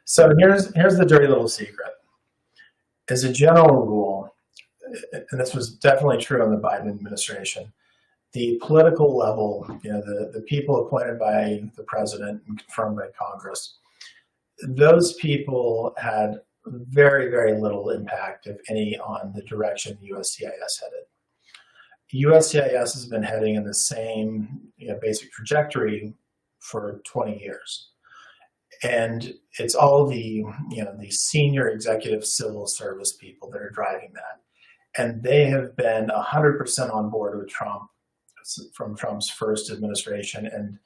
So here's the dirty little secret. As a general rule, and this was definitely true in the Biden administration, the political level, the people appointed by the president and confirmed by Congress, those people had very, very little impact, if any, on the direction USCIS headed. USCIS has been heading in the same basic trajectory for 20 years. And it's all the senior executive civil service people that are driving that. And they have been 100% on board with Trump from Trump's first administration. And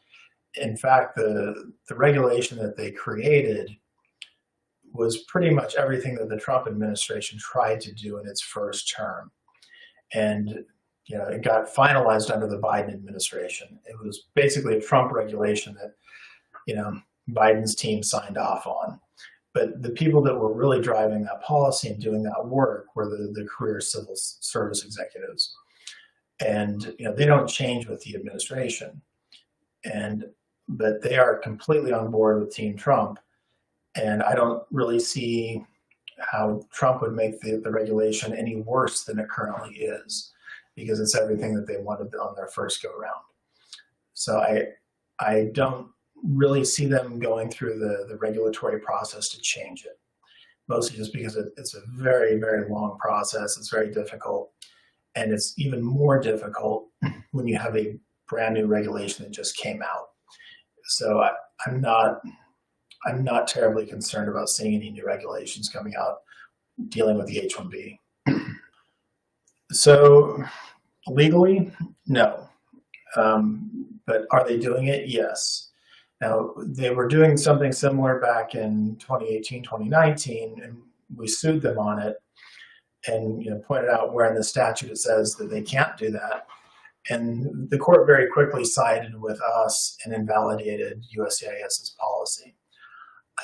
in fact, the regulation that they created was pretty much everything that the Trump administration tried to do in its first term. And it got finalized under the Biden administration. It was basically a Trump regulation that, Biden's team signed off on. But the people that were really driving that policy and doing that work were the career civil service executives. And, they don't change with the administration. But they are completely on board with Team Trump. And I don't really see how Trump would make the regulation any worse than it currently is, because it's everything that they wanted on their first go round. So I don't really see them going through the regulatory process to change it, mostly just because it's a very, very long process. It's very difficult. And it's even more difficult when you have a brand new regulation that just came out. So I'm not terribly concerned about seeing any new regulations coming out dealing with the H-1B. So legally, no. But are they doing it? Yes. Now, they were doing something similar back in 2018, 2019, and we sued them on it and pointed out where in the statute it says that they can't do that. And the court very quickly sided with us and invalidated USCIS's policy.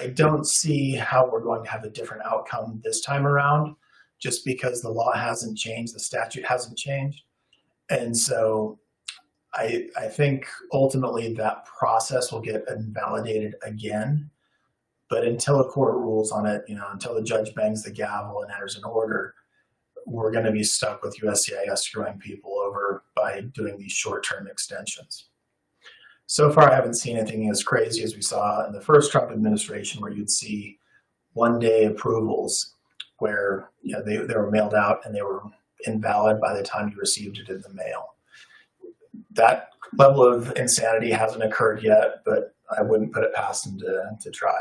I don't see how we're going to have a different outcome this time around, just because the law hasn't changed, the statute hasn't changed. And so I think ultimately that process will get invalidated again. But until a court rules on it, until the judge bangs the gavel and enters an order, we're going to be stuck with USCIS screwing people over by doing these short-term extensions. So far, I haven't seen anything as crazy as we saw in the first Trump administration, where you'd see one-day approvals where they were mailed out and they were invalid by the time you received it in the mail. That level of insanity hasn't occurred yet, but I wouldn't put it past them to try.